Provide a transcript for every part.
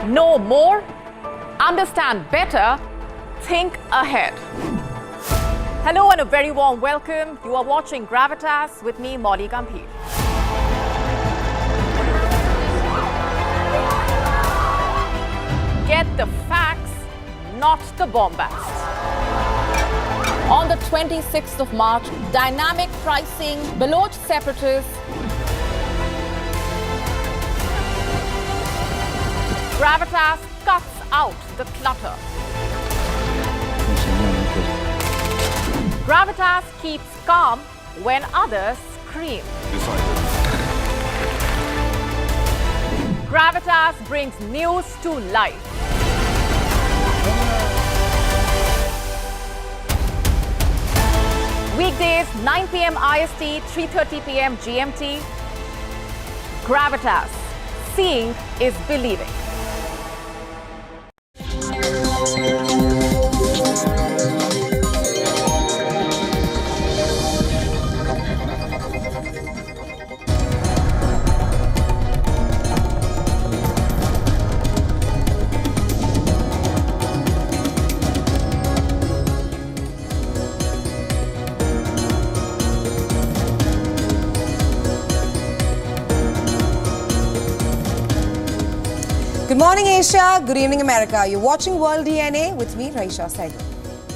Know more, understand better, think ahead. Hello and a very warm welcome. You are watching Gravitas with me, Molly Gambhir. Get the facts, not the bombast. On the 26th of March, dynamic pricing, Baloch separatists, Gravitas cuts out the clutter. Gravitas keeps calm when others scream. Gravitas brings news to life. Weekdays, 9 p.m. IST, 3:30 p.m. GMT. Gravitas. Seeing is believing. Good morning, Asia. Good evening, America. You're watching World DNA with me, Raisha Saigal.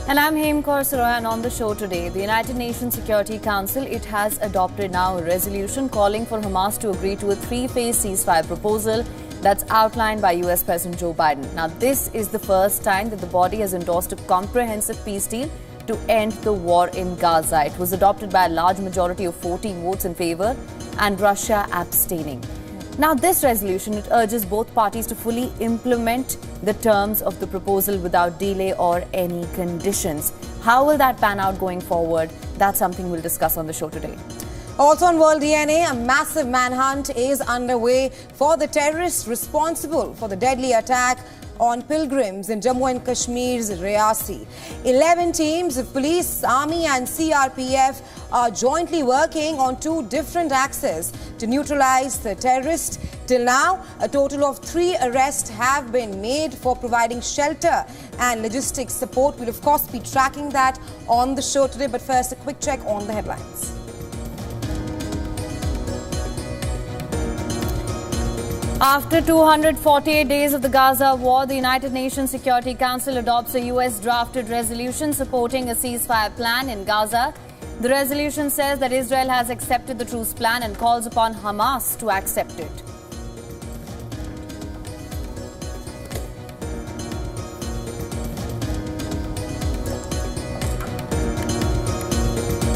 And I'm Hem Kaur Saroy, and on the show today, the United Nations Security Council, it has adopted now a resolution calling for Hamas to agree to a three-phase ceasefire proposal that's outlined by US President Joe Biden. Now, this is the first time that the body has endorsed a comprehensive peace deal to end the war in Gaza. It was adopted by a large majority of 14 votes in favor and Russia abstaining. Now, this resolution, it urges both parties to fully implement the terms of the proposal without delay or any conditions. How will that pan out going forward? That's something we'll discuss on the show today. Also on World DNA, a massive manhunt is underway for the terrorists responsible for the deadly attack on pilgrims in Jammu and Kashmir's Riyasi. 11 teams of police, army and CRPF are jointly working on two different axes to neutralize the terrorists. Till now, a total of 3 arrests have been made for providing shelter and logistics support. We'll of course be tracking that on the show today, but first a quick check on the headlines. After 248 days of the Gaza war, the United Nations Security Council adopts a US-drafted resolution supporting a ceasefire plan in Gaza. The resolution says that Israel has accepted the truce plan and calls upon Hamas to accept it.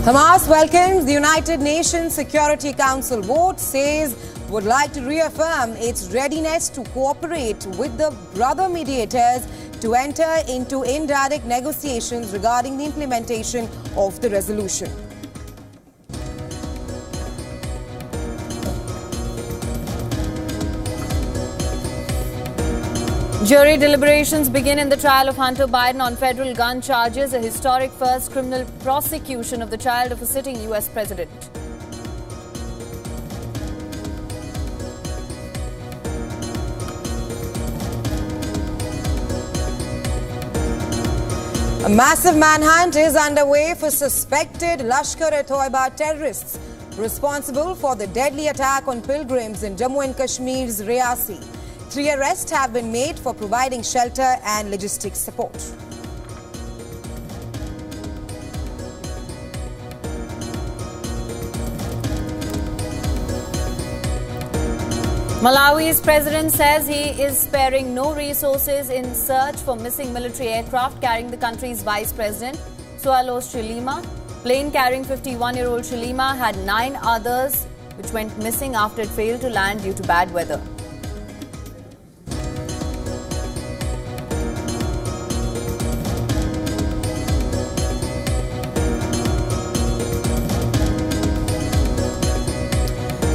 Hamas welcomes the United Nations Security Council vote, says would like to reaffirm its readiness to cooperate with the brother mediators to enter into indirect negotiations regarding the implementation of the resolution. Jury deliberations begin in the trial of Hunter Biden on federal gun charges, a historic first criminal prosecution of the child of a sitting US president. A massive manhunt is underway for suspected Lashkar-e-Toiba terrorists responsible for the deadly attack on pilgrims in Jammu and Kashmir's Riyasi. 3 arrests have been made for providing shelter and logistics support. Malawi's president says he is sparing no resources in search for missing military aircraft carrying the country's vice president, Sualos Chilima. Plane carrying 51-year-old Chilima had 9 others which went missing after it failed to land due to bad weather.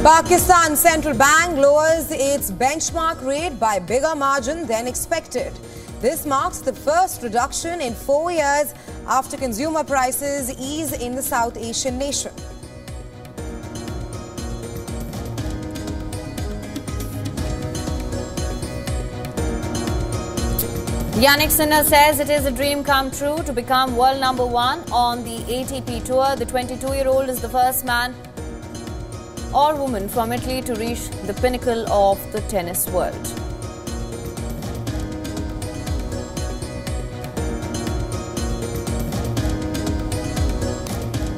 Pakistan Central Bank lowers its benchmark rate by bigger margin than expected. This marks the first reduction in 4 years after consumer prices ease in the South Asian nation. Yannick Sinner says it is a dream come true to become world number one on the ATP Tour. The 22-year-old is the first man or woman from Italy to reach the pinnacle of the tennis world.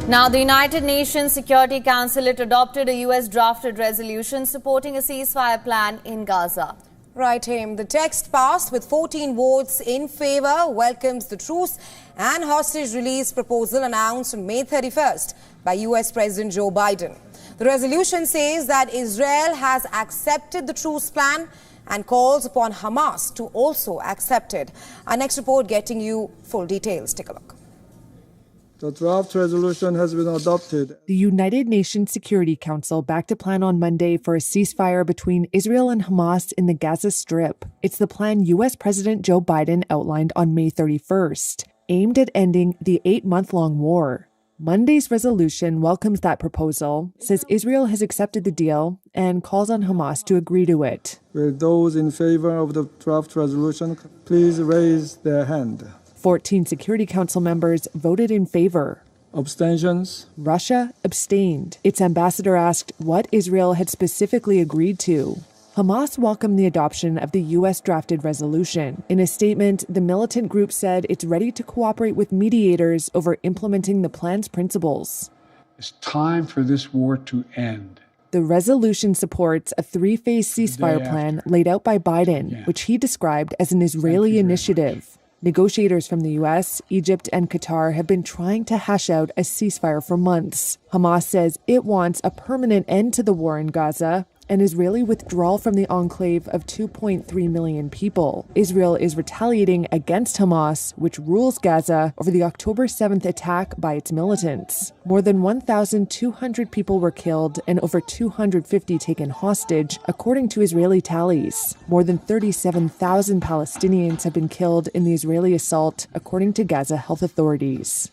Now, the United Nations Security Council, it adopted a US drafted resolution supporting a ceasefire plan in Gaza. Right, Him. The text passed with 14 votes in favour, welcomes the truce and hostage release proposal announced on May 31st by US President Joe Biden. The resolution says that Israel has accepted the truce plan and calls upon Hamas to also accept it. Our next report getting you full details. Take a look. The draft resolution has been adopted. The United Nations Security Council backed a plan on Monday for a ceasefire between Israel and Hamas in the Gaza Strip. It's the plan U.S. President Joe Biden outlined on May 31st, aimed at ending the 8-month-long war. Monday's resolution welcomes that proposal, says Israel has accepted the deal, and calls on Hamas to agree to it. Will those in favor of the draft resolution please raise their hand? 14 Security Council members voted in favor. Abstentions? Russia abstained. Its ambassador asked what Israel had specifically agreed to. Hamas welcomed the adoption of the U.S. drafted resolution. In a statement, the militant group said it's ready to cooperate with mediators over implementing the plan's principles. It's time for this war to end. The resolution supports a 3-phase ceasefire plan laid out by Biden, which he described as an Israeli initiative. Negotiators from the U.S., Egypt, and Qatar have been trying to hash out a ceasefire for months. Hamas says it wants a permanent end to the war in Gaza, an Israeli withdrawal from the enclave of 2.3 million people. Israel is retaliating against Hamas, which rules Gaza, over the October 7th attack by its militants. More than 1,200 people were killed and over 250 taken hostage, according to Israeli tallies. More than 37,000 Palestinians have been killed in the Israeli assault, according to Gaza health authorities.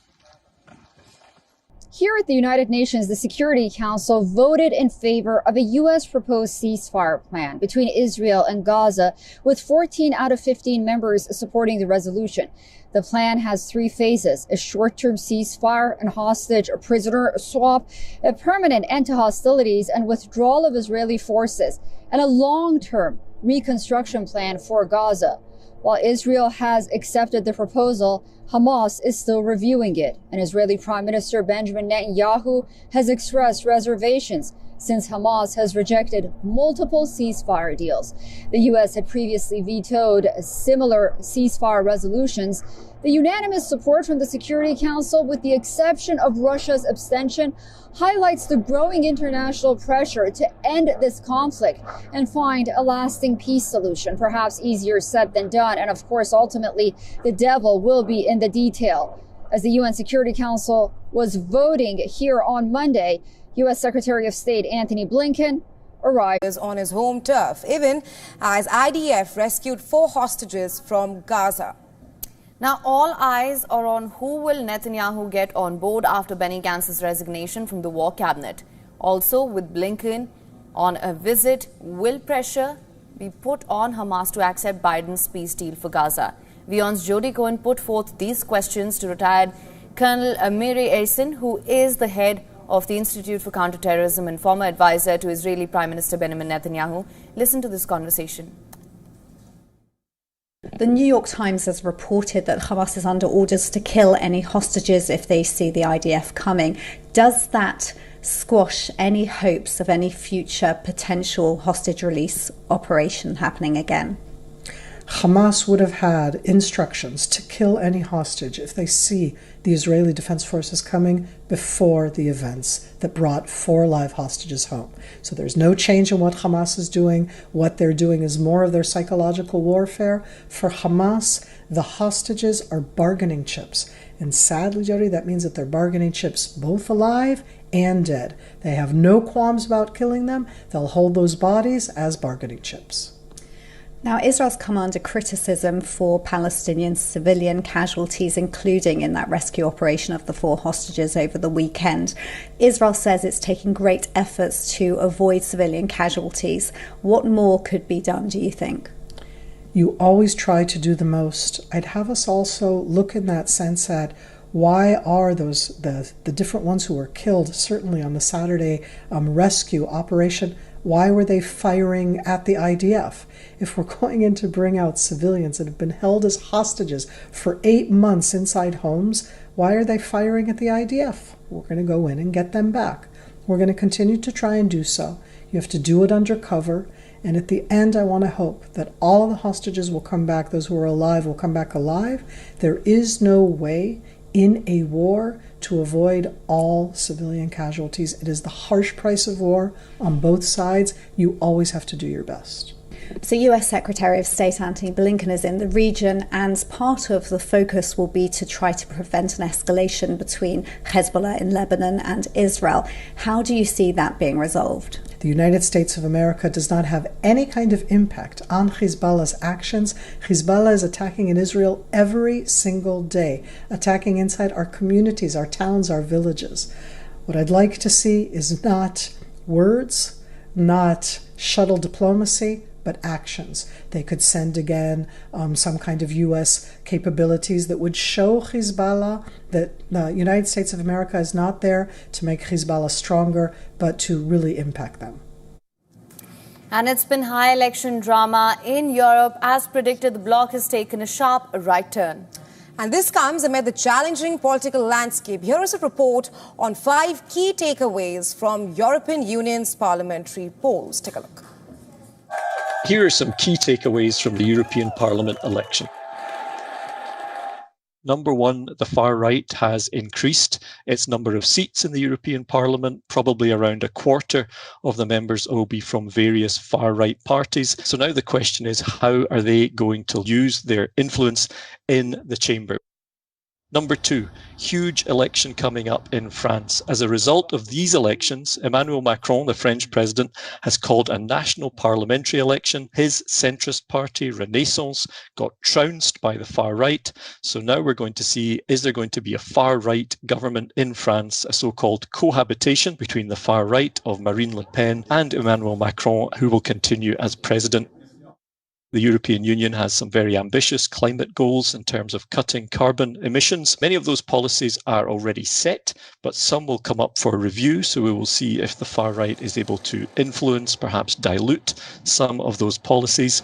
Here at the United Nations, the Security Council voted in favor of a U.S. proposed ceasefire plan between Israel and Gaza, with 14 out of 15 members supporting the resolution. The plan has 3 phases: a short-term ceasefire and hostage or prisoner swap, a permanent end to hostilities and withdrawal of Israeli forces, and a long-term reconstruction plan for Gaza. While Israel has accepted the proposal, Hamas is still reviewing it, and Israeli Prime Minister Benjamin Netanyahu has expressed reservations since Hamas has rejected multiple ceasefire deals. The U.S. had previously vetoed similar ceasefire resolutions. The unanimous support from the Security Council, with the exception of Russia's abstention, highlights the growing international pressure to end this conflict and find a lasting peace solution. Perhaps easier said than done. And of course, ultimately, the devil will be in the detail. As the UN Security Council was voting here on Monday, U.S. Secretary of State Antony Blinken arrived on his home turf, even as IDF rescued 4 hostages from Gaza. Now, all eyes are on who will Netanyahu get on board after Benny Gantz's resignation from the war cabinet. Also, with Blinken on a visit, will pressure be put on Hamas to accept Biden's peace deal for Gaza? WION's Jody Cohen put forth these questions to retired Colonel Miri Ersin, who is the head of the Institute for Counterterrorism and former advisor to Israeli Prime Minister Benjamin Netanyahu. Listen to this conversation. The New York Times has reported that Hamas is under orders to kill any hostages if they see the IDF coming. Does that squash any hopes of any future potential hostage release operation happening again? Hamas would have had instructions to kill any hostage if they see the Israeli Defense Forces coming before the events that brought 4 live hostages home. So there's no change in what Hamas is doing. What they're doing is more of their psychological warfare. For Hamas, the hostages are bargaining chips. And sadly, Jody, that means that they're bargaining chips both alive and dead. They have no qualms about killing them. They'll hold those bodies as bargaining chips. Now, Israel's come under criticism for Palestinian civilian casualties, including in that rescue operation of the 4 hostages over the weekend. Israel says it's taking great efforts to avoid civilian casualties. What more could be done, do you think? You always try to do the most. I'd have us also look in that sense at why are the different ones who were killed, certainly on the Saturday rescue operation, why were they firing at the IDF? If we're going in to bring out civilians that have been held as hostages for 8 months inside homes, why are they firing at the IDF? We're going to go in and get them back. We're going to continue to try and do so. You have to do it under cover. And at the end, I want to hope that all of the hostages will come back. Those who are alive will come back alive. There is no way in a war to avoid all civilian casualties. It is the harsh price of war on both sides. You always have to do your best. So US Secretary of State Antony Blinken is in the region, and part of the focus will be to try to prevent an escalation between Hezbollah in Lebanon and Israel. How do you see that being resolved? The United States of America does not have any kind of impact on Hezbollah's actions. Hezbollah is attacking in Israel every single day, attacking inside our communities, our towns, our villages. What I'd like to see is not words, not shuttle diplomacy, but actions. They could send again some kind of U.S. capabilities that would show Hezbollah that the United States of America is not there to make Hezbollah stronger, but to really impact them. And it's been high election drama in Europe. As predicted, the bloc has taken a sharp right turn. And this comes amid the challenging political landscape. Here is a report on 5 key takeaways from European Union's parliamentary polls. Take a look. Here are some key takeaways from the European Parliament election. Number one, the far right has increased its number of seats in the European Parliament. Probably around a quarter of the members will be from various far right parties. So now the question is, how are they going to use their influence in the chamber? Number two, huge election coming up in France. As a result of these elections, Emmanuel Macron, the French president, has called a national parliamentary election. His centrist party, Renaissance, got trounced by the far right. So now we're going to see, is there going to be a far right government in France, a so-called cohabitation between the far right of Marine Le Pen and Emmanuel Macron, who will continue as president. The European Union has some very ambitious climate goals in terms of cutting carbon emissions. Many of those policies are already set, but some will come up for review. So we will see if the far right is able to influence, perhaps dilute some of those policies.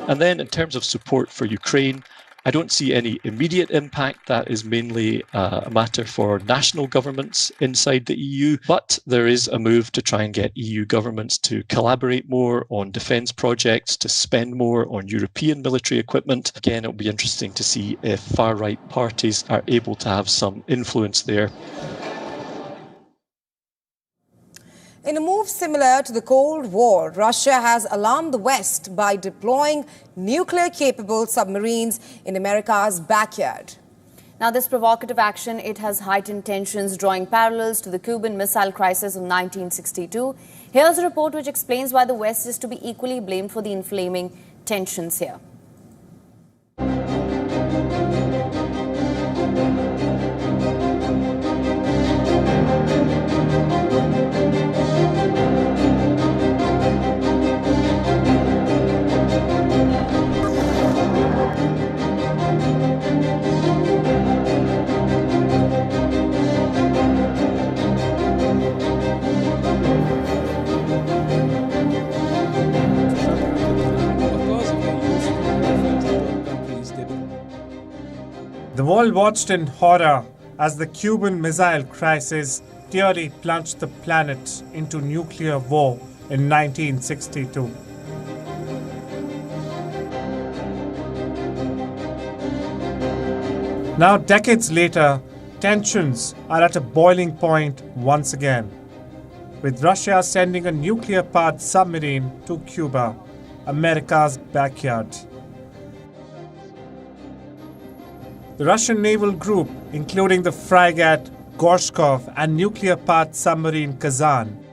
And then in terms of support for Ukraine, I don't see any immediate impact. That is mainly a matter for national governments inside the EU. But there is a move to try and get EU governments to collaborate more on defence projects, to spend more on European military equipment. Again, it'll be interesting to see if far-right parties are able to have some influence there. In a move similar to the Cold War, Russia has alarmed the West by deploying nuclear-capable submarines in America's backyard. Now, this provocative action, it has heightened tensions, drawing parallels to the Cuban Missile Crisis of 1962. Here's a report which explains why the West is to be equally blamed for the inflaming tensions here. The world watched in horror as the Cuban Missile Crisis nearly plunged the planet into nuclear war in 1962. Now, decades later, tensions are at a boiling point once again, with Russia sending a nuclear-powered submarine to Cuba, America's backyard. The Russian naval group, including the frigate Gorshkov and nuclear-powered submarine Kazan.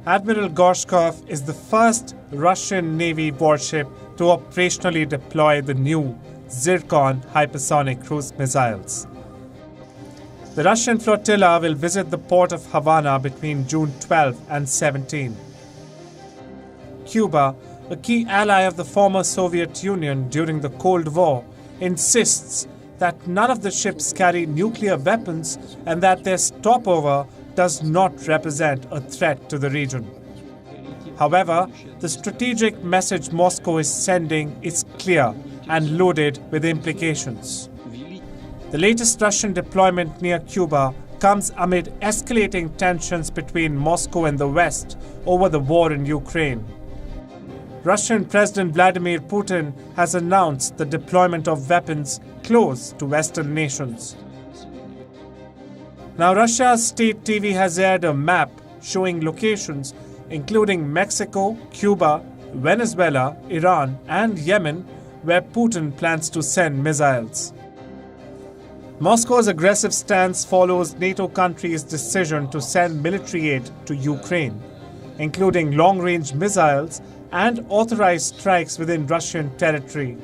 Admiral Gorshkov is the first Russian Navy warship to operationally deploy the new Zircon hypersonic cruise missiles. The Russian flotilla will visit the port of Havana between June 12 and 17. Cuba a key ally of the former Soviet Union during the Cold War, insists that none of the ships carry nuclear weapons and that their stopover does not represent a threat to the region. However, the strategic message Moscow is sending is clear and loaded with implications. The latest Russian deployment near Cuba comes amid escalating tensions between Moscow and the West over the war in Ukraine. Russian President Vladimir Putin has announced the deployment of weapons close to Western nations. Now, Russia's state TV has aired a map showing locations including Mexico, Cuba, Venezuela, Iran, and Yemen, where Putin plans to send missiles. Moscow's aggressive stance follows NATO countries' decision to send military aid to Ukraine, including long-range missiles and authorized strikes within Russian territory.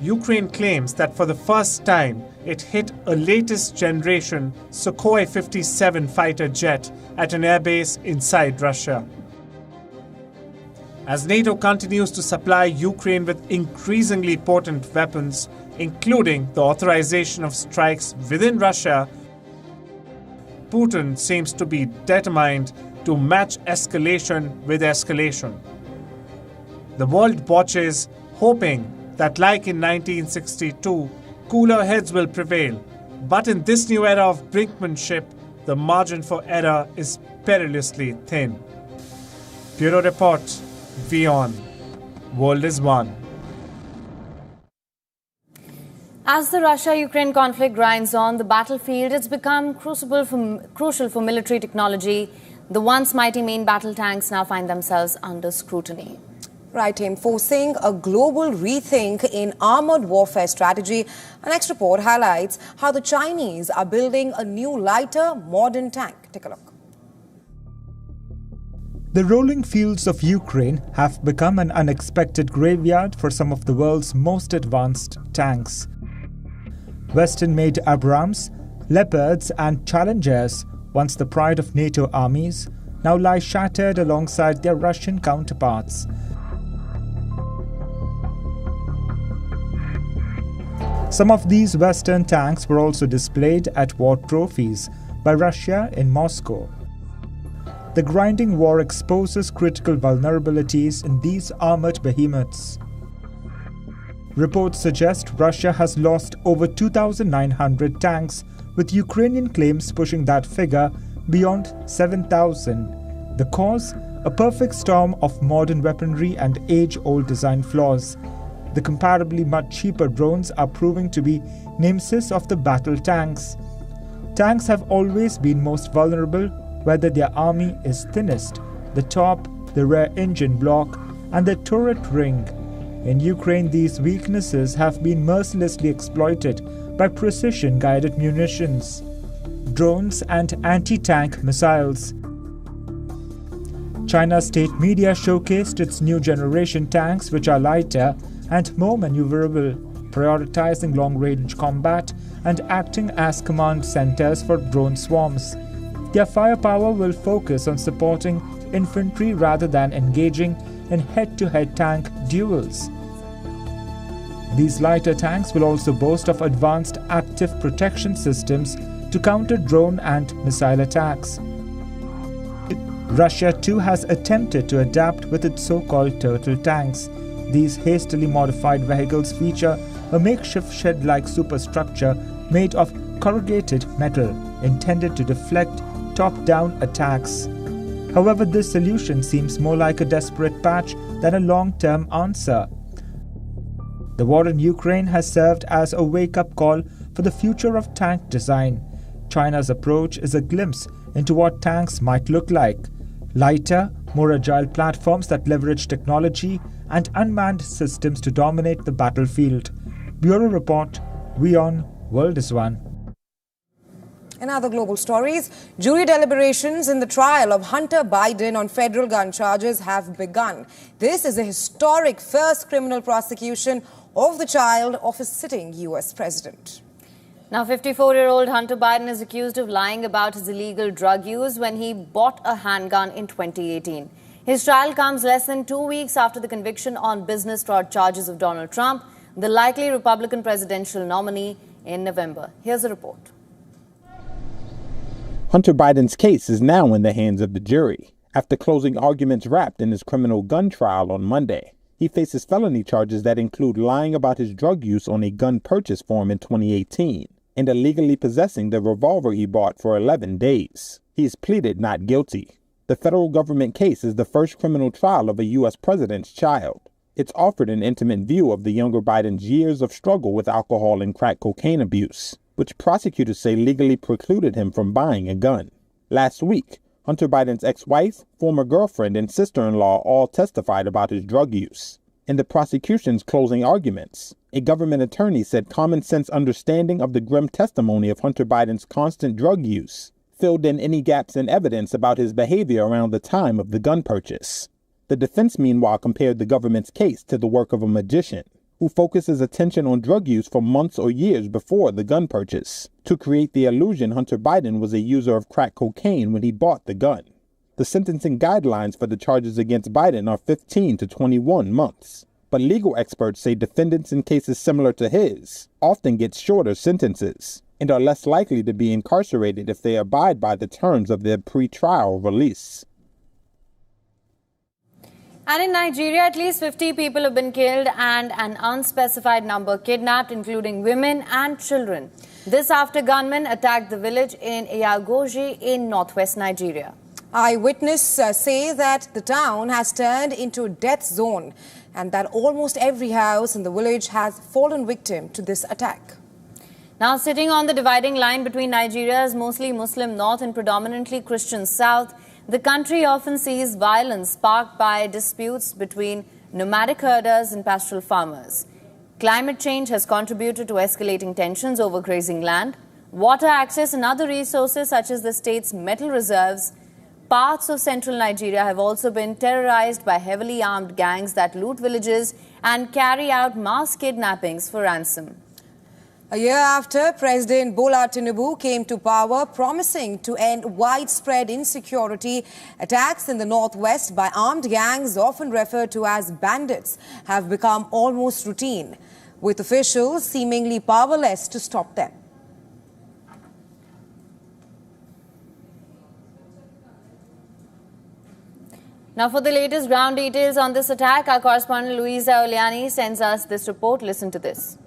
Ukraine claims that for the first time, it hit a latest generation Sukhoi 57 fighter jet at an airbase inside Russia. As NATO continues to supply Ukraine with increasingly potent weapons, including the authorization of strikes within Russia, Putin seems to be determined to match escalation with escalation. The world watches, hoping that, like in 1962, cooler heads will prevail. But in this new era of brinkmanship, the margin for error is perilously thin. Bureau Report, WION. World is one. As the Russia-Ukraine conflict grinds on, the battlefield has become crucial for military technology. The once mighty main battle tanks now find themselves under scrutiny. Right, Tim, forcing a global rethink in armored warfare strategy. Our next report highlights how the Chinese are building a new, lighter, modern tank. Take a look. The rolling fields of Ukraine have become an unexpected graveyard for some of the world's most advanced tanks. Western-made Abrams, Leopards and Challengers, once the pride of NATO armies, now lie shattered alongside their Russian counterparts. Some of these Western tanks were also displayed at war trophies by Russia in Moscow. The grinding war exposes critical vulnerabilities in these armored behemoths. Reports suggest Russia has lost over 2,900 tanks, with Ukrainian claims pushing that figure beyond 7,000. The cause? A perfect storm of modern weaponry and age-old design flaws. The comparably much cheaper drones are proving to be nemesis of the battle tanks. Tanks have always been most vulnerable, whether their army is thinnest, the top, the rear engine block, and the turret ring. In Ukraine, these weaknesses have been mercilessly exploited by precision-guided munitions, drones, and anti-tank missiles. China's state media showcased its new generation tanks, which are lighter and more maneuverable, prioritizing long-range combat and acting as command centers for drone swarms. Their firepower will focus on supporting infantry rather than engaging in head-to-head tank duels. These lighter tanks will also boast of advanced active protection systems to counter drone and missile attacks. Russia too has attempted to adapt with its so-called turtle tanks. These hastily modified vehicles feature a makeshift shed-like superstructure made of corrugated metal, intended to deflect top-down attacks. However, this solution seems more like a desperate patch than a long-term answer. The war in Ukraine has served as a wake-up call for the future of tank design. China's approach is a glimpse into what tanks might look like: lighter, more agile platforms that leverage technology and unmanned systems to dominate the battlefield. Bureau Report, WION, World is One. In other global stories, jury deliberations in the trial of Hunter Biden on federal gun charges have begun. This is a historic first criminal prosecution of the child of a sitting U.S. president. Now, 54-year-old Hunter Biden is accused of lying about his illegal drug use when he bought a handgun in 2018. His trial comes less than 2 weeks after the conviction on business fraud charges of Donald Trump, the likely Republican presidential nominee, in November. Here's a report. Hunter Biden's case is now in the hands of the jury. After closing arguments wrapped in his criminal gun trial on Monday, he faces felony charges that include lying about his drug use on a gun purchase form in 2018 and illegally possessing the revolver he bought for 11 days. He has pleaded not guilty. The federal government case is the first criminal trial of a U.S. president's child. It's offered an intimate view of the younger Biden's years of struggle with alcohol and crack cocaine abuse, which prosecutors say legally precluded him from buying a gun. Last week, Hunter Biden's ex-wife, former girlfriend, and sister-in-law all testified about his drug use. In the prosecution's closing arguments, a government attorney said common-sense understanding of the grim testimony of Hunter Biden's constant drug use filled in any gaps in evidence about his behavior around the time of the gun purchase. The defense, meanwhile, compared the government's case to the work of a magician who focuses attention on drug use for months or years before the gun purchase to create the illusion Hunter Biden was a user of crack cocaine when he bought the gun. The sentencing guidelines for the charges against Biden are 15 to 21 months, but legal experts say defendants in cases similar to his often get shorter sentences and are less likely to be incarcerated if they abide by the terms of their pre-trial release. And in Nigeria, at least 50 people have been killed and an unspecified number kidnapped, including women and children. This after gunmen attacked the village in Iyagoji in northwest Nigeria. Eyewitnesses say that the town has turned into a death zone and that almost every house in the village has fallen victim to this attack. Now, sitting on the dividing line between Nigeria's mostly Muslim north and predominantly Christian south, the country often sees violence sparked by disputes between nomadic herders and pastoral farmers. Climate change has contributed to escalating tensions over grazing land, water access and other resources such as the state's metal reserves. Parts of central Nigeria have also been terrorized by heavily armed gangs that loot villages and carry out mass kidnappings for ransom. A year after President Bola Tinubu came to power, promising to end widespread insecurity, attacks in the northwest by armed gangs, often referred to as bandits, have become almost routine, with officials seemingly powerless to stop them. Now, for the latest ground details on this attack, our correspondent Louisa Oliani sends us this report. Listen to this.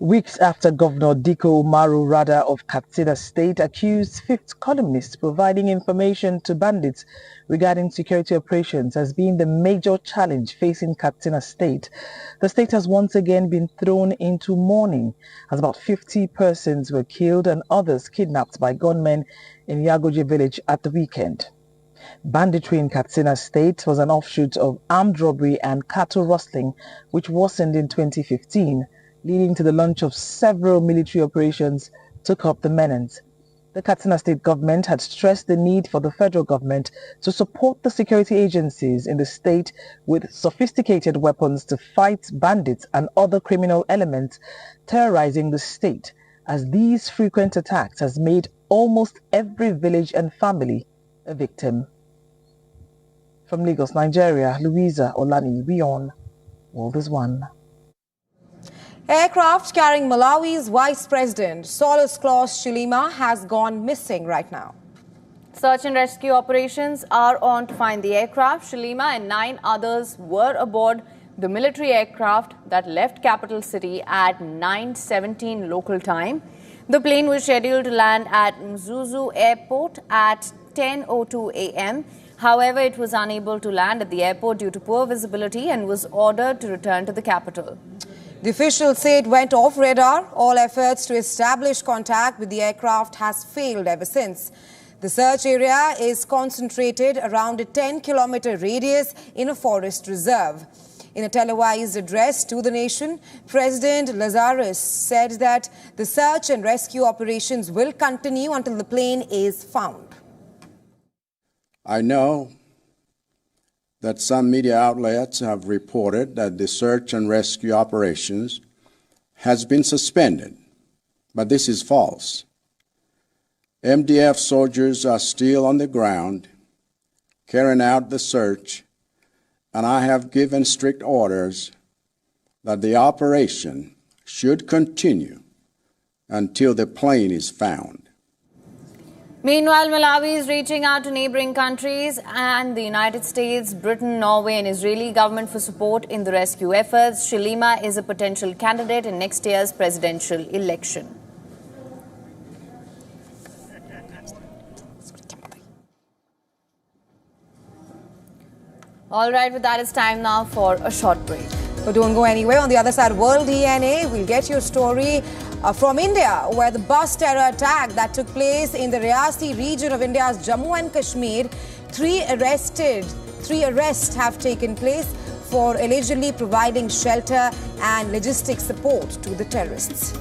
Weeks after Governor Diko Umaru Rada of Katsina State accused fifth columnists providing information to bandits regarding security operations as being the major challenge facing Katsina State, the state has once again been thrown into mourning as about 50 persons were killed and others kidnapped by gunmen in Yagoji village at the weekend. Banditry in Katsina State was an offshoot of armed robbery and cattle rustling, which worsened in 2015, leading to the launch of several military operations took up the menace. The Katsina State government had stressed the need for the federal government to support the security agencies in the state with sophisticated weapons to fight bandits and other criminal elements terrorizing the state, as these frequent attacks has made almost every village and family a victim. From Lagos, Nigeria, Louisa Olani, WION, World is One. Aircraft carrying Malawi's Vice President, Saulus Klaus Chilima, has gone missing right now. Search and rescue operations are on to find the aircraft. Chilima and 9 others were aboard the military aircraft that left capital city at 9:17 local time. The plane was scheduled to land at Mzuzu Airport at 10:02 a.m. However, it was unable to land at the airport due to poor visibility and was ordered to return to the capital. The officials say it went off radar. All efforts to establish contact with the aircraft has failed ever since. The search area is concentrated around a 10-kilometer radius in a forest reserve. In a televised address to the nation, President Lazarus said that the search and rescue operations will continue until the plane is found. I know that some media outlets have reported that the search and rescue operations has been suspended, but this is false. MDF soldiers are still on the ground carrying out the search, and I have given strict orders that the operation should continue until the plane is found. Meanwhile, Malawi is reaching out to neighboring countries and the United States, Britain, Norway and Israeli government for support in the rescue efforts. Chilima is a potential candidate in next year's presidential election. All right, with that, it's time now for a short break. So don't go anywhere. On the other side, World DNA, we'll get your story from India, where the bus terror attack that took place in the Reasi region of India's Jammu and Kashmir, three arrests have taken place for allegedly providing shelter and logistic support to the terrorists.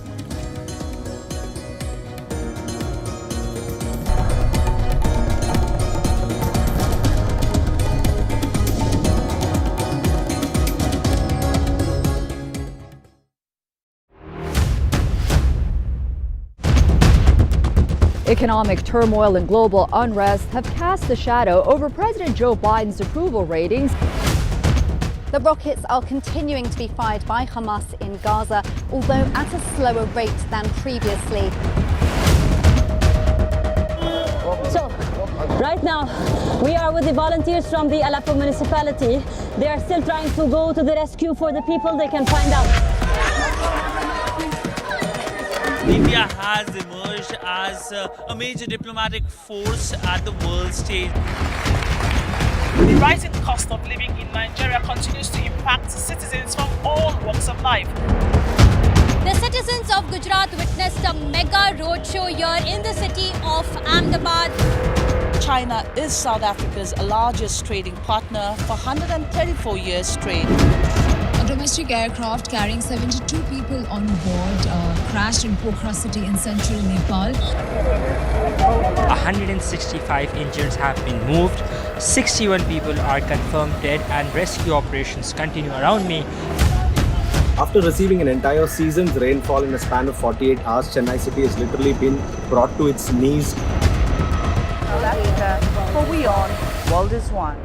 Economic turmoil and global unrest have cast a shadow over President Joe Biden's approval ratings. The rockets are continuing to be fired by Hamas in Gaza, although at a slower rate than previously. So, right now, we are with the volunteers from the Aleppo municipality. They are still trying to go to the rescue for the people they can find out. India has emerged as a major diplomatic force at the world stage. The rising cost of living in Nigeria continues to impact citizens from all walks of life. The citizens of Gujarat witnessed a mega roadshow here in the city of Ahmedabad. China is South Africa's largest trading partner for 134 years straight. A domestic aircraft carrying 72 people on board crashed in Pokhara city in central Nepal. 165 injuries have been moved, 61 people are confirmed dead, and rescue operations continue around me. After receiving an entire season's rainfall in a span of 48 hours, Chennai city has literally been brought to its knees. For WION, World is One.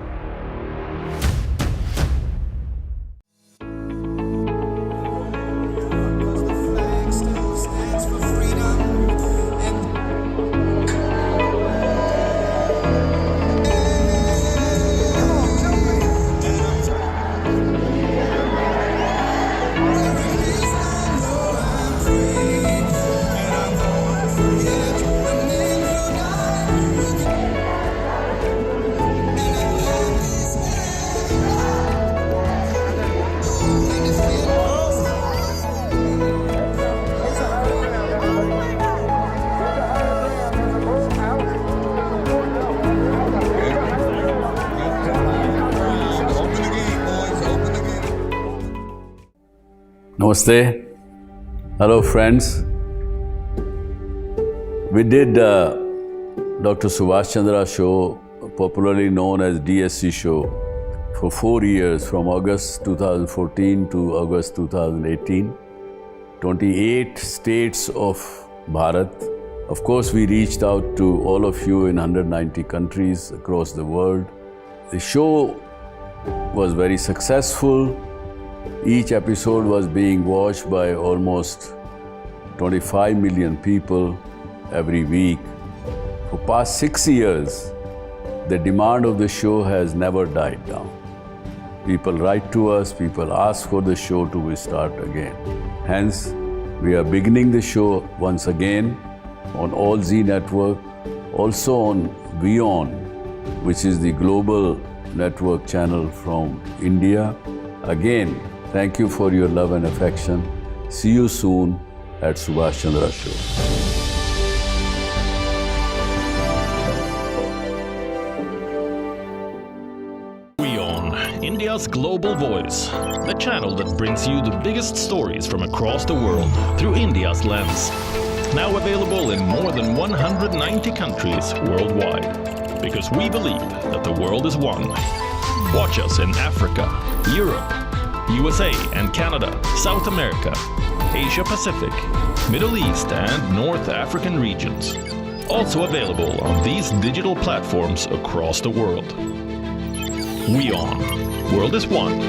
Namaste. Hello friends. We did Dr. Subhash Chandra show, popularly known as DSC show, for 4 years, from August 2014 to August 2018. 28 states of Bharat. Of course, we reached out to all of you in 190 countries across the world. The show was very successful. Each episode was being watched by almost 25 million people every week. For past 6 years, the demand of the show has never died down. People write to us, people ask for the show to restart again. Hence, we are beginning the show once again on All Z Network, also on WION, which is the global network channel from India. Again, thank you for your love and affection. See you soon at Subhash Chandra Show. WION, India's global voice, the channel that brings you the biggest stories from across the world through India's lens. Now available in more than 190 countries worldwide, because we believe that the world is one. Watch us in Africa, Europe, USA and Canada, South America, Asia Pacific, Middle East and North African regions. Also available on these digital platforms across the world. WION. World is one.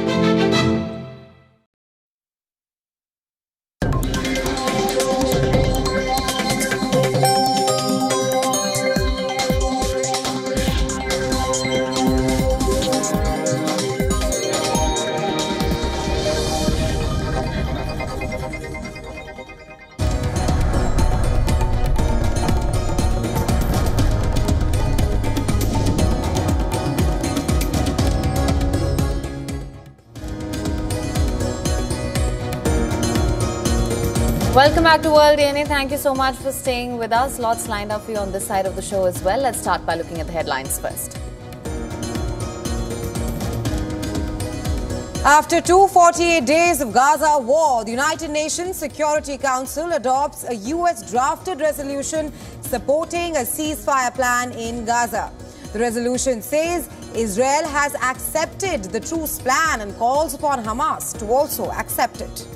Welcome back to World DNA. Thank you so much for staying with us. Lots lined up for you on this side of the show as well. Let's start by looking at the headlines first. After 248 days of Gaza war, the United Nations Security Council adopts a US-drafted resolution supporting a ceasefire plan in Gaza. The resolution says Israel has accepted the truce plan and calls upon Hamas to also accept it.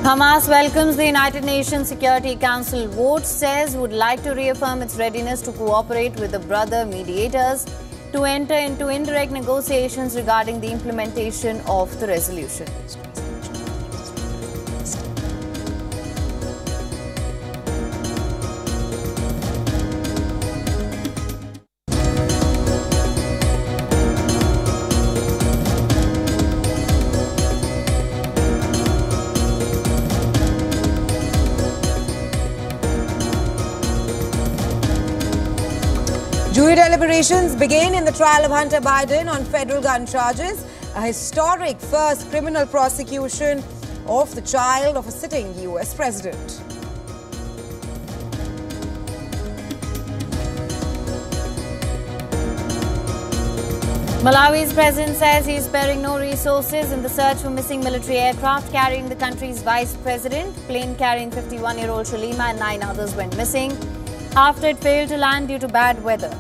Hamas welcomes the United Nations Security Council vote, says would like to reaffirm its readiness to cooperate with the brother mediators to enter into indirect negotiations regarding the implementation of the resolution. Jury deliberations begin in the trial of Hunter Biden on federal gun charges, a historic first criminal prosecution of the child of a sitting US president. Malawi's president says he is sparing no resources in the search for missing military aircraft carrying the country's vice president. Plane carrying 51-year-old Shalima and 9 others went missing after it failed to land due to bad weather.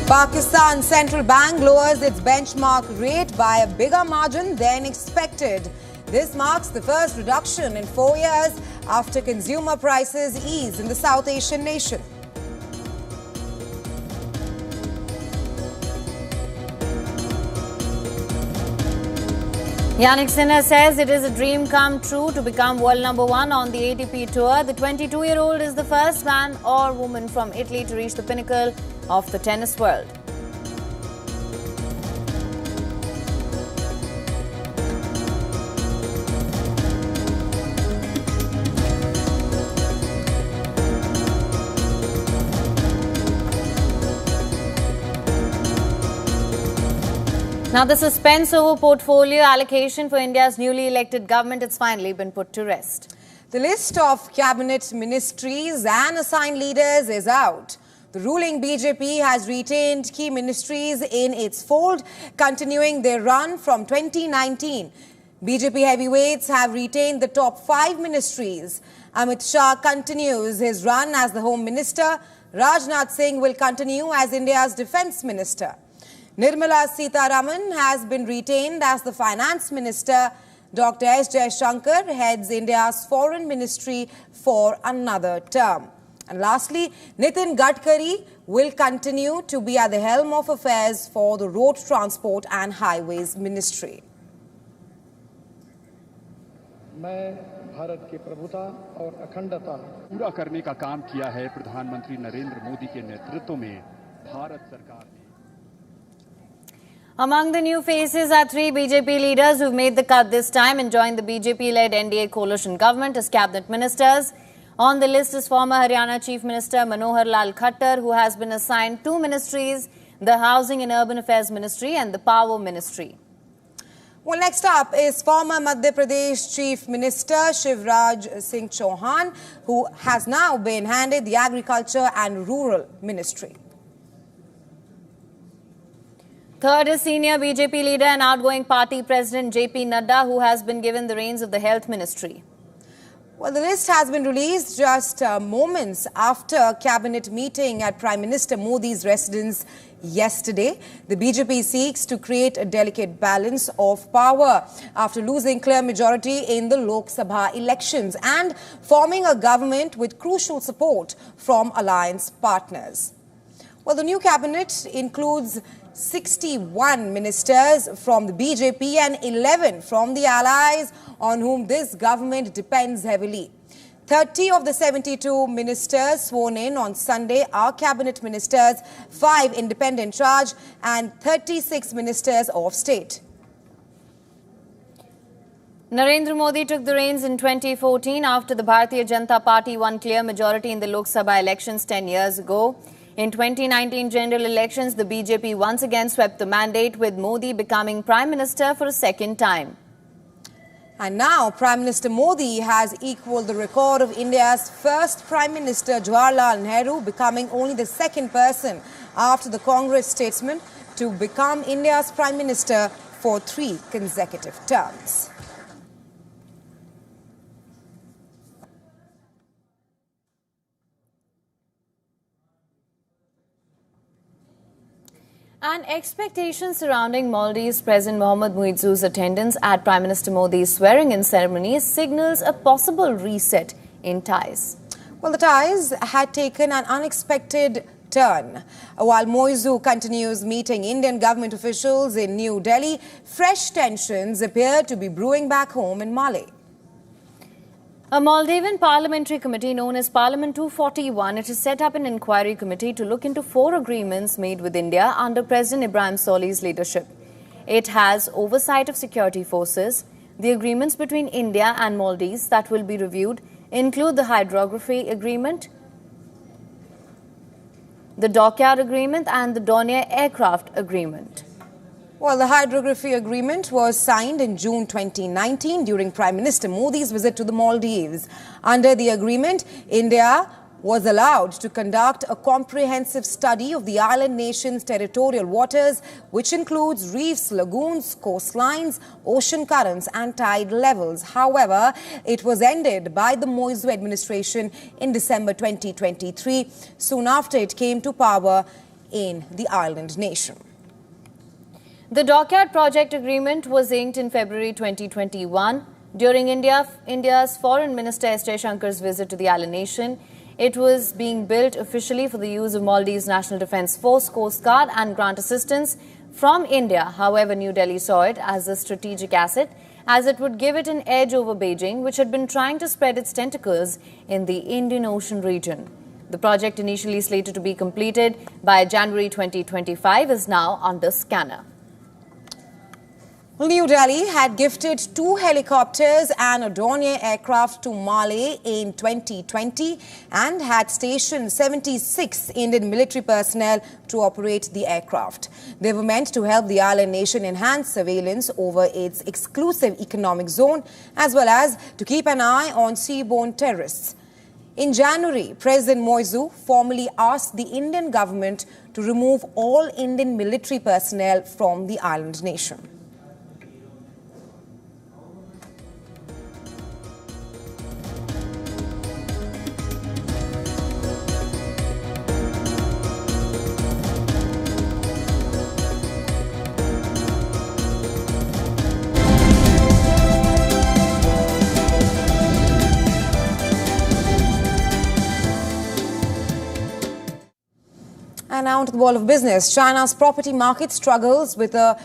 Pakistan's central bank lowers its benchmark rate by a bigger margin than expected. This marks the first reduction in 4 years after consumer prices eased in the South Asian nation. Yannick Sinner says it is a dream come true to become world number 1 on the ATP Tour. The 22-year-old is the first man or woman from Italy to reach the pinnacle of the tennis world. Now, the suspense over portfolio allocation for India's newly elected government has finally been put to rest. The list of cabinet ministries and assigned leaders is out. The ruling BJP has retained key ministries in its fold, continuing their run from 2019. BJP heavyweights have retained the top 5 ministries. Amit Shah continues his run as the Home Minister. Rajnath Singh will continue as India's Defence Minister. Nirmala Sitharaman has been retained as the Finance Minister. Dr. S. Jaishankar heads India's Foreign Ministry for another term. And lastly, Nitin Gadkari will continue to be at the helm of affairs for the Road Transport and Highways Ministry. मैं भारत की प्रभुता और अखंडता पूरा करने का काम किया है प्रधानमंत्री नरेंद्र मोदी के नेतृत्व में भारत सरकार ने. Among the new faces are 3 BJP leaders who've made the cut this time and joined the BJP-led NDA coalition government as cabinet ministers. On the list is former Haryana Chief Minister Manohar Lal Khattar, who has been assigned 2 ministries, the Housing and Urban Affairs Ministry and the Power Ministry. Well, next up is former Madhya Pradesh Chief Minister Shivraj Singh Chauhan, who has now been handed the Agriculture and Rural Ministry. Third is senior BJP leader and outgoing party president JP Nadda, who has been given the reins of the Health Ministry. Well, the list has been released just moments after a cabinet meeting at Prime Minister Modi's residence yesterday. The BJP seeks to create a delicate balance of power after losing clear majority in the Lok Sabha elections and forming a government with crucial support from alliance partners. Well, the new cabinet includes 61 ministers from the BJP and 11 from the allies on whom this government depends heavily. 30 of the 72 ministers sworn in on Sunday are cabinet ministers, 5 independent charge and 36 ministers of state. Narendra Modi took the reins in 2014 after the Bharatiya Janata Party won clear majority in the Lok Sabha elections 10 years ago. In 2019 general elections, the BJP once again swept the mandate, with Modi becoming Prime Minister for a second time. And now Prime Minister Modi has equalled the record of India's first Prime Minister Jawaharlal Nehru, becoming only the second person after the Congress statesman to become India's Prime Minister for 3 consecutive terms. An expectation surrounding Maldives President Mohammad Muizzu's attendance at Prime Minister Modi's swearing-in ceremony signals a possible reset in ties. Well, the ties had taken an unexpected turn. While Muizzu continues meeting Indian government officials in New Delhi, fresh tensions appear to be brewing back home in Mali. A Maldivian parliamentary committee known as Parliament 241, it has set up an inquiry committee to look into 4 agreements made with India under President Ibrahim Solih's leadership. It has oversight of security forces. The agreements between India and Maldives that will be reviewed include the hydrography agreement, the dockyard agreement and the Dornier aircraft agreement. Well, the hydrography agreement was signed in June 2019 during Prime Minister Modi's visit to the Maldives. Under the agreement, India was allowed to conduct a comprehensive study of the island nation's territorial waters, which includes reefs, lagoons, coastlines, ocean currents and tide levels. However, it was ended by the Muizzu administration in December 2023, soon after it came to power in the island nation. The Dockyard Project Agreement was inked in February 2021 during India's Foreign Minister S. Jaishankar's visit to the island nation. It was being built officially for the use of Maldives National Defence Force, Coast Guard and grant assistance from India. However, New Delhi saw it as a strategic asset, as it would give it an edge over Beijing, which had been trying to spread its tentacles in the Indian Ocean region. The project, initially slated to be completed by January 2025, is now under scanner. New Delhi had gifted 2 helicopters and a Dornier aircraft to Mali in 2020 and had stationed 76 Indian military personnel to operate the aircraft. They were meant to help the island nation enhance surveillance over its exclusive economic zone, as well as to keep an eye on seaborne terrorists. In January, President Muizzu formally asked the Indian government to remove all Indian military personnel from the island nation. And now to the world of business. China's property market struggles with a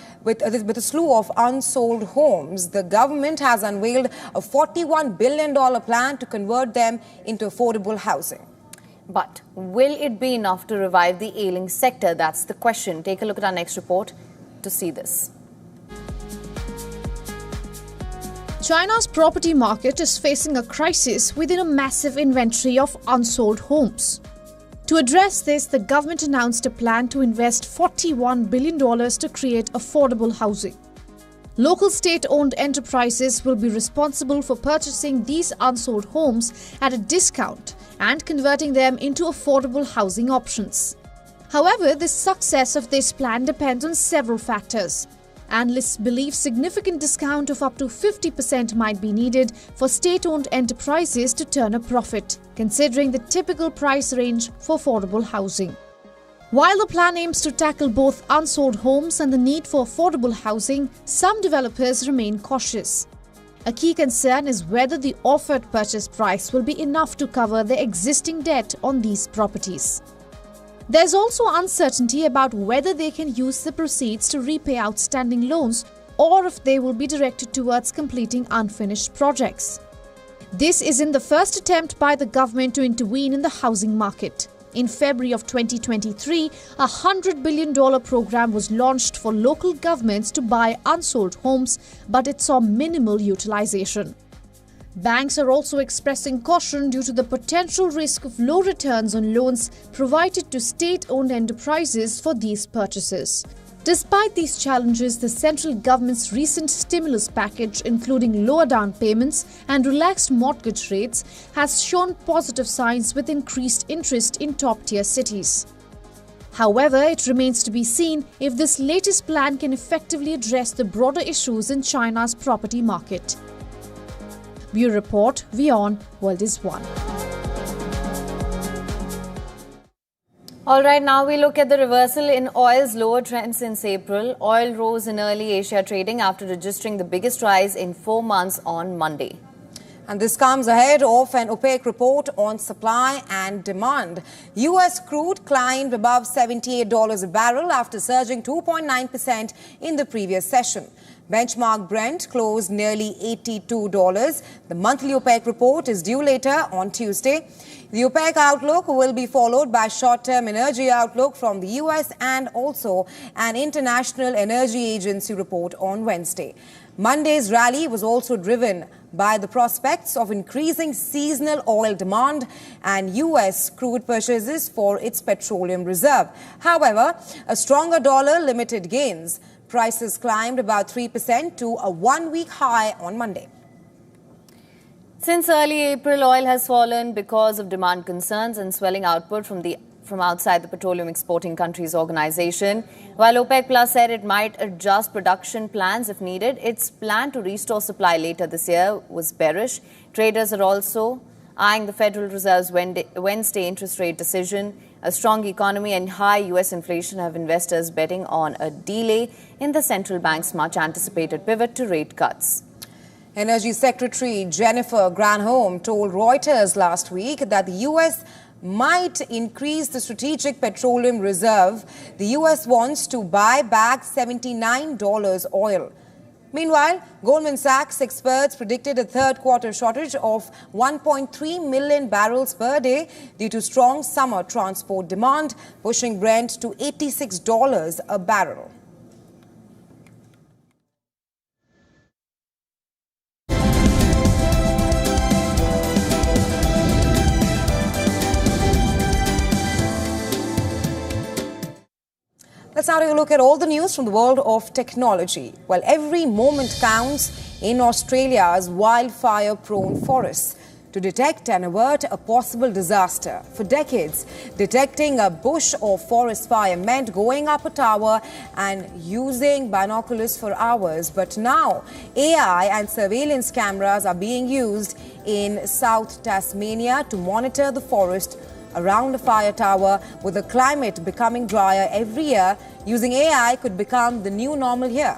slew of unsold homes. The government has unveiled a $41 billion plan to convert them into affordable housing. But will it be enough to revive the ailing sector? That's the question. Take a look at our next report to see this. China's property market is facing a crisis within a massive inventory of unsold homes. To address this, the government announced a plan to invest $41 billion to create affordable housing. Local state-owned enterprises will be responsible for purchasing these unsold homes at a discount and converting them into affordable housing options. However, the success of this plan depends on several factors. Analysts believe significant discount of up to 50% might be needed for state-owned enterprises to turn a profit, considering the typical price range for affordable housing. While the plan aims to tackle both unsold homes and the need for affordable housing, some developers remain cautious. A key concern is whether the offered purchase price will be enough to cover the existing debt on these properties. There's also uncertainty about whether they can use the proceeds to repay outstanding loans or if they will be directed towards completing unfinished projects. This isn't the first attempt by the government to intervene in the housing market. In February of 2023, a $100 billion program was launched for local governments to buy unsold homes, but it saw minimal utilization. Banks are also expressing caution due to the potential risk of low returns on loans provided to state-owned enterprises for these purchases. Despite these challenges, the central government's recent stimulus package, including lower down payments and relaxed mortgage rates, has shown positive signs with increased interest in top-tier cities. However, it remains to be seen if this latest plan can effectively address the broader issues in China's property market. Bureau Report, WION World is One. All right, now we look at the reversal in oil's lower trend since April. Oil rose in early Asia trading after registering the biggest rise in 4 months on Monday. And this comes ahead of an OPEC report on supply and demand. U.S. crude climbed above $78 a barrel after surging 2.9% in the previous session. Benchmark Brent closed nearly $82. The monthly OPEC report is due later on Tuesday. The OPEC outlook will be followed by short-term energy outlook from the U.S. and also an International Energy Agency report on Wednesday. Monday's rally was also driven by the prospects of increasing seasonal oil demand and U.S. crude purchases for its petroleum reserve. However, a stronger dollar limited gains. Prices climbed about 3% to a one-week high on Monday. Since early April, oil has fallen because of demand concerns and swelling output from outside the Petroleum Exporting Countries Organization. While OPEC Plus said it might adjust production plans if needed, its plan to restore supply later this year was bearish. Traders are also eyeing the Federal Reserve's Wednesday interest rate decision. A strong economy and high U.S. inflation have investors betting on a delay in the central bank's much-anticipated pivot to rate cuts. Energy Secretary Jennifer Granholm told Reuters last week that the U.S. might increase the strategic petroleum reserve. The U.S. wants to buy back $79 oil. Meanwhile, Goldman Sachs experts predicted a third-quarter shortage of 1.3 million barrels per day due to strong summer transport demand, pushing Brent to $86 a barrel. Let's now take a look at all the news from the world of technology. Well, every moment counts in Australia's wildfire-prone forests to detect and avert a possible disaster. For decades, detecting a bush or forest fire meant going up a tower and using binoculars for hours. But now, AI and surveillance cameras are being used in South Tasmania to monitor the forest around a fire tower. With the climate becoming drier every year, using AI could become the new normal here.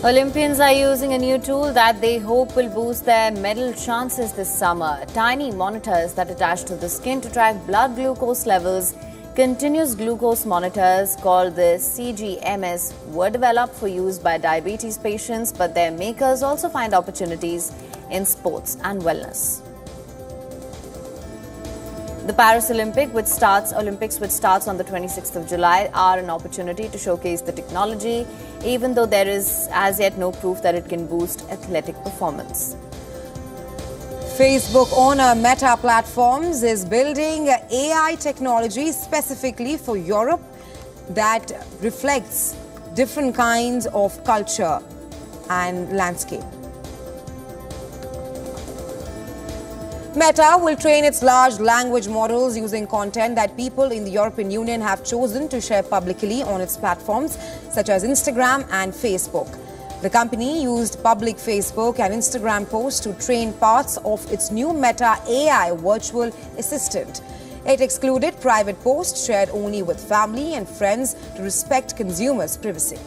Olympians are using a new tool that they hope will boost their medal chances this summer. Tiny monitors that attach to the skin to track blood glucose levels. Continuous glucose monitors called the CGMs were developed for use by diabetes patients, but their makers also find opportunities in sports and wellness. The Paris Olympics, which starts on the 26th of July, are an opportunity to showcase the technology, even though there is as yet no proof that it can boost athletic performance. Facebook owner Meta Platforms is building AI technology specifically for Europe that reflects different kinds of culture and landscape. Meta will train its large language models using content that people in the European Union have chosen to share publicly on its platforms such as Instagram and Facebook. The company used public Facebook and Instagram posts to train parts of its new Meta AI virtual assistant. It excluded private posts shared only with family and friends to respect consumers' privacy.